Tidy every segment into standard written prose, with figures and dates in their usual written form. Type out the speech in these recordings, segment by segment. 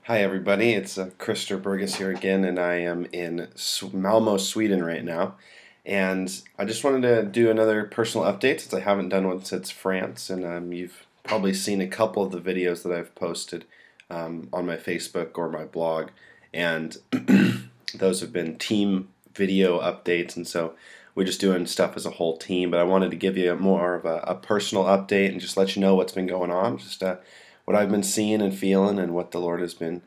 Hi everybody, it's Christer Burgess here again, and I am in Malmo, Sweden right now. And I just wanted to do another personal update since I haven't done one since France, and you've probably seen a couple of the videos that I've posted on my Facebook or my blog, and those have been team video updates, and so we're just doing stuff as a whole team. But I wanted to give you more of a personal update and just let you know what's been going on, just what I've been seeing and feeling, and what the Lord has been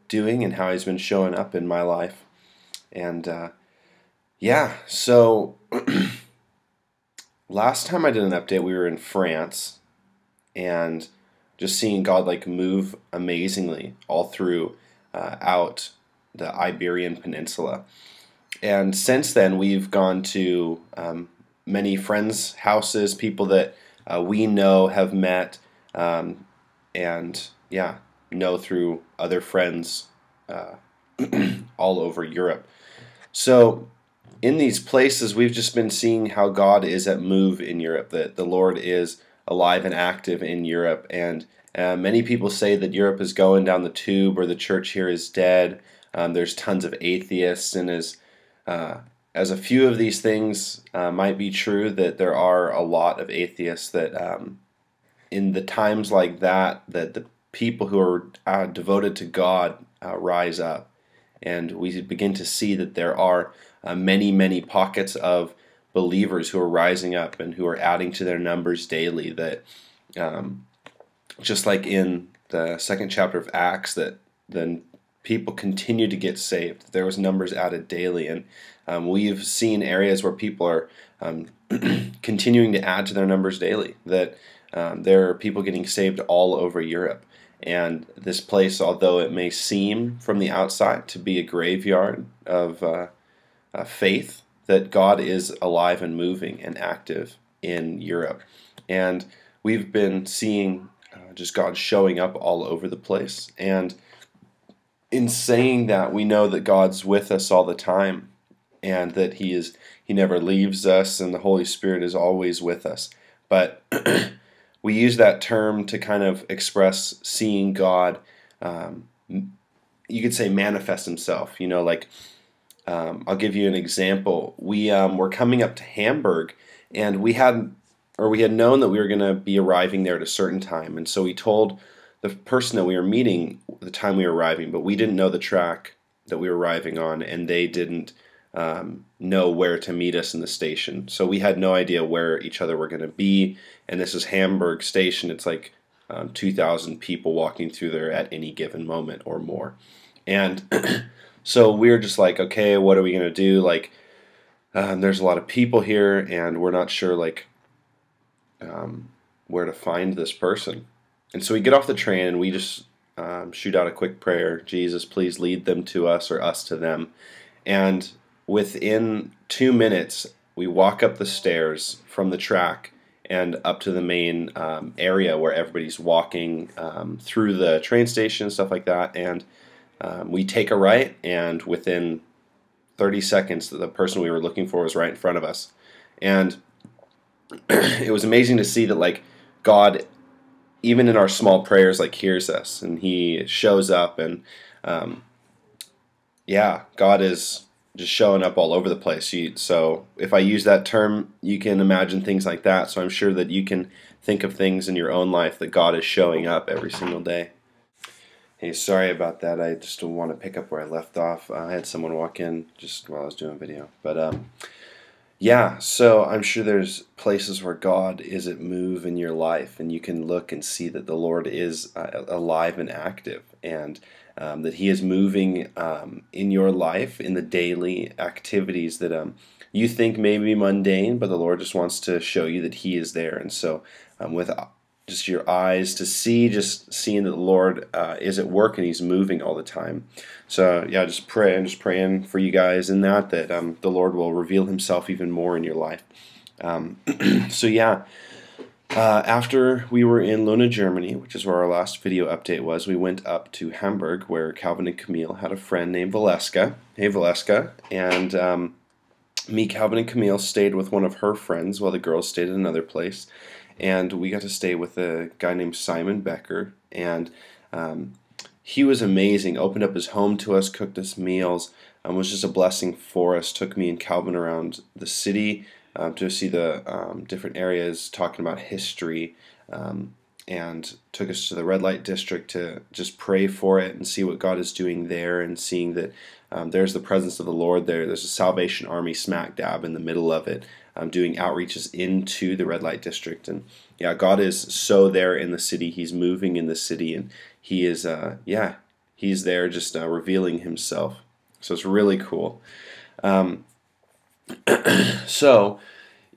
doing, and how He's been showing up in my life. And yeah, so last time I did an update, we were in France, and just seeing God like move amazingly all through out the Iberian Peninsula. And since then, we've gone to many friends' houses, people that we know, have met, and yeah, know through other friends all over Europe. So in these places, we've just been seeing how God is at move in Europe, that the Lord is alive and active in Europe. And many people say that Europe is going down the tube, or the church here is dead. There's tons of atheists, and as a few of these things might be true, that there are a lot of atheists that in the times like that the people who are devoted to God rise up, and we begin to see that there are many pockets of believers who are rising up and who are adding to their numbers daily. That just like in the second chapter of Acts, that then people continue to get saved. There was numbers added daily, and we've seen areas where people are continuing to add to their numbers daily. That there are people getting saved all over Europe. And this place, although it may seem from the outside to be a graveyard of faith, that God is alive and moving and active in Europe. And we've been seeing just God showing up all over the place. And in saying that, we know that God's with us all the time, and that He never leaves us, and the Holy Spirit is always with us. But we use that term to kind of express seeing God, you could say, manifest Himself. You know, like, I'll give you an example. We were coming up to Hamburg, and we had known that we were going to be arriving there at a certain time. And so we told the person that we were meeting the time we were arriving, but we didn't know the track that we were arriving on, and they didn't know where to meet us in the station. So we had no idea where each other were going to be. And this is Hamburg Station. It's like 2,000 people walking through there at any given moment or more. And so we were just like, okay, what are we going to do? Like, there's a lot of people here, and we're not sure like where to find this person. And so we get off the train, and we just shoot out a quick prayer. Jesus, please lead them to us, or us to them. And within 2 minutes, we walk up the stairs from the track and up to the main area where everybody's walking through the train station and stuff like that. And we take a right, and within 30 seconds, the person we were looking for was right in front of us. And it was amazing to see that, like, God, even in our small prayers, like, hears us, and He shows up. And yeah, God is just showing up all over the place. So if I use that term, you can imagine things like that. So I'm sure that you can think of things in your own life that God is showing up every single day. Hey, sorry about that. I just want to pick up where I left off. I had someone walk in just while I was doing a video. But yeah, so I'm sure there's places where God is at move in your life, and you can look and see that the Lord is alive and active, and that He is moving in your life, in the daily activities that you think may be mundane, but the Lord just wants to show you that He is there. And so with just your eyes to see, just seeing that the Lord is at work, and He's moving all the time. So yeah, just praying for you guys in that the Lord will reveal Himself even more in your life. So yeah, after we were in Luna, Germany, which is where our last video update was, we went up to Hamburg, where Calvin and Camille had a friend named Valeska. Hey, Valeska. And me, Calvin, and Camille stayed with one of her friends, while the girls stayed at another place. And we got to stay with a guy named Simon Becker. And he was amazing. Opened up his home to us, cooked us meals, was just a blessing for us. Took me and Calvin around the city to see the different areas, talking about history, and took us to the red light district to just pray for it and see what God is doing there, and seeing that there's the presence of the Lord there. There's a Salvation Army smack dab in the middle of it, doing outreaches into the red light district. And yeah, God is so there in the city. He's moving in the city, and he is, he's there just revealing himself. So it's really cool. So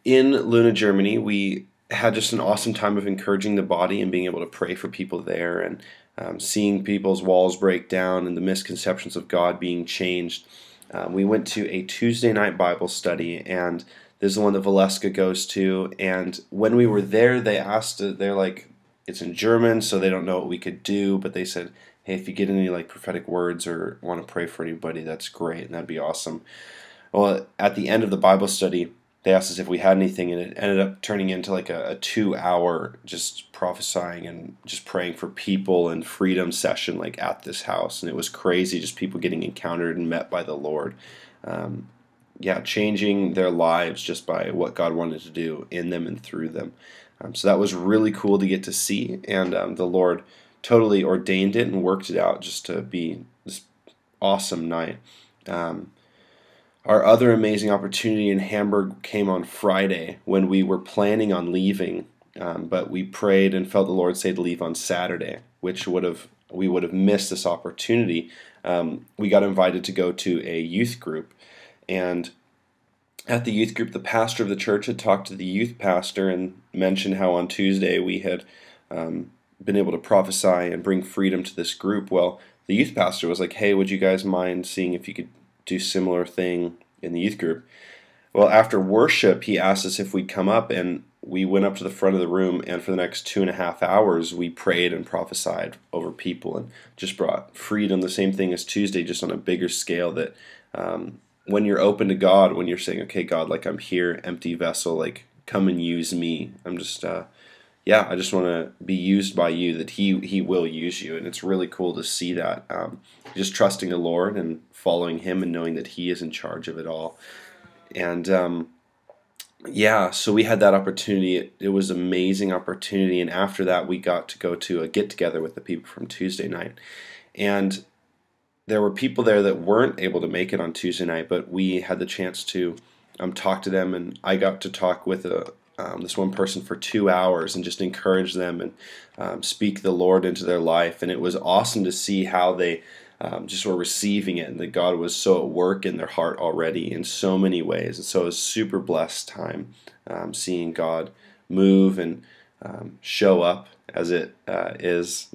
in Luna, Germany, we had just an awesome time of encouraging the body and being able to pray for people there, and seeing people's walls break down and the misconceptions of God being changed. We went to a Tuesday night Bible study, and this is the one that Valeska goes to. And when we were there, they asked, they're like, it's in German, so they don't know what we could do, but they said, hey, if you get any like prophetic words or want to pray for anybody, that's great, and that'd be awesome. Well, at the end of the Bible study, they asked us if we had anything, and it ended up turning into like a 2-hour just prophesying and just praying for people and freedom session like at this house. And it was crazy, just people getting encountered and met by the Lord. Changing their lives just by what God wanted to do in them and through them. So that was really cool to get to see, and the Lord totally ordained it and worked it out just to be this awesome night. Our other amazing opportunity in Hamburg came on Friday when we were planning on leaving, but we prayed and felt the Lord say to leave on Saturday, which we would have missed this opportunity. We got invited to go to a youth group, and at the youth group, the pastor of the church had talked to the youth pastor and mentioned how on Tuesday we had been able to prophesy and bring freedom to this group. Well, the youth pastor was like, hey, would you guys mind seeing if you could do similar thing in the youth group? Well, after worship, he asked us if we'd come up, and we went up to the front of the room, and for the next 2.5 hours, we prayed and prophesied over people and just brought freedom. The same thing as Tuesday, just on a bigger scale, that when you're open to God, when you're saying, okay, God, like I'm here, empty vessel, like come and use me. I'm just, I just want to be used by you, that He will use you. And it's really cool to see that. Just trusting the Lord and following Him and knowing that He is in charge of it all. And so we had that opportunity. It was an amazing opportunity. And after that, we got to go to a get-together with the people from Tuesday night. And there were people there that weren't able to make it on Tuesday night, but we had the chance to talk to them, and I got to talk with this one person for 2 hours and just encourage them and speak the Lord into their life. And it was awesome to see how they just were receiving it, and that God was so at work in their heart already in so many ways. And so it was a super blessed time seeing God move and show up as it is,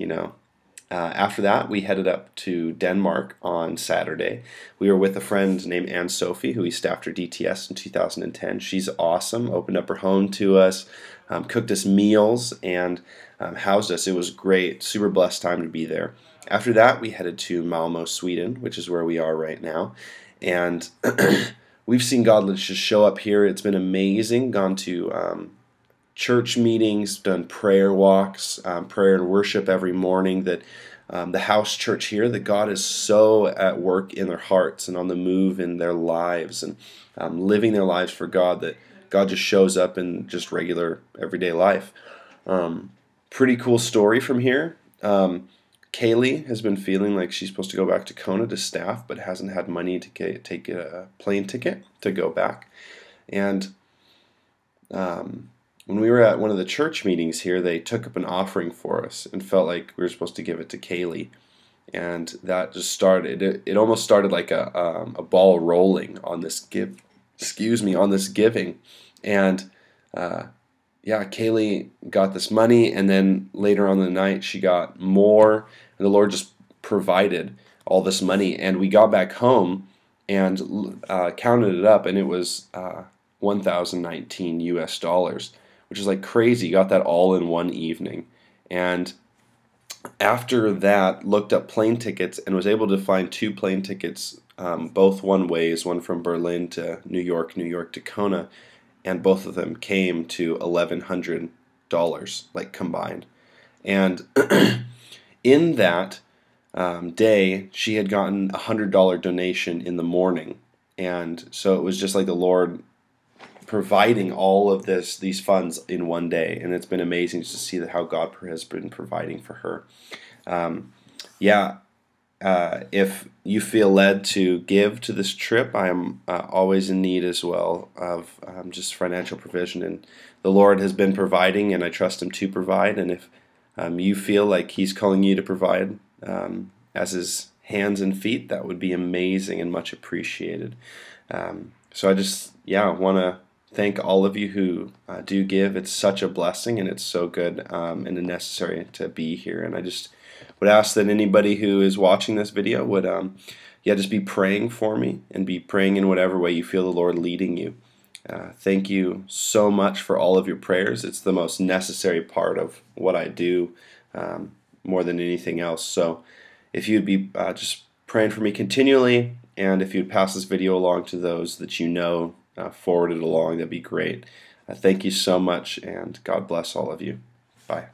After that, we headed up to Denmark on Saturday. We were with a friend named Anne Sophie, who we staffed her DTS in 2010. She's awesome, opened up her home to us, cooked us meals, and housed us. It was great, super blessed time to be there. After that, we headed to Malmo, Sweden, which is where we are right now. And we've seen God just show up here. It's been amazing. Gone to church meetings, done prayer walks, prayer and worship every morning, that the house church here, that God is so at work in their hearts and on the move in their lives, and living their lives for God, that God just shows up in just regular everyday life. Pretty cool story from here. Kaylee has been feeling like she's supposed to go back to Kona to staff, but hasn't had money to take a plane ticket to go back. And when we were at one of the church meetings here, they took up an offering for us and felt like we were supposed to give it to Kaylee. And that just started, it almost started like a ball rolling on this on this giving. And Kaylee got this money, and then later on in the night she got more, and the Lord just provided all this money. And we got back home and counted it up, and it was $1,019 US, which is like crazy. Got that all in one evening. And after that, looked up plane tickets and was able to find 2 plane tickets, both one ways, one from Berlin to New York to Kona, and both of them came to $1,100, like combined. And in that, day, she had gotten $100 donation in the morning, and so it was just like the Lord providing all of these funds in one day, and it's been amazing to see that how God has been providing for her. Yeah, if you feel led to give to this trip, I am always in need as well of just financial provision, and the Lord has been providing, and I trust Him to provide. And if you feel like He's calling you to provide as His hands and feet, that would be amazing and much appreciated. So I just, want to thank all of you who do give. It's such a blessing, and it's so good and necessary to be here. And I just would ask that anybody who is watching this video would just be praying for me and be praying in whatever way you feel the Lord leading you. Thank you so much for all of your prayers. It's the most necessary part of what I do more than anything else. So if you'd be just praying for me continually, and if you'd pass this video along to those that you know, forward it along, that'd be great. Thank you so much, and God bless all of you. Bye.